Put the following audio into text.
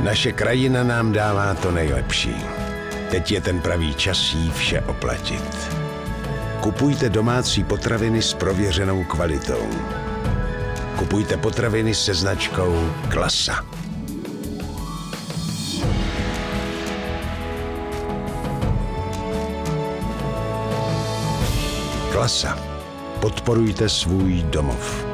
Naše krajina nám dává to nejlepší. Teď je ten pravý čas jí vše oplatit. Kupujte domácí potraviny s prověřenou kvalitou. Kupujte potraviny se značkou Klasa. Klasa. Podporujte svůj domov.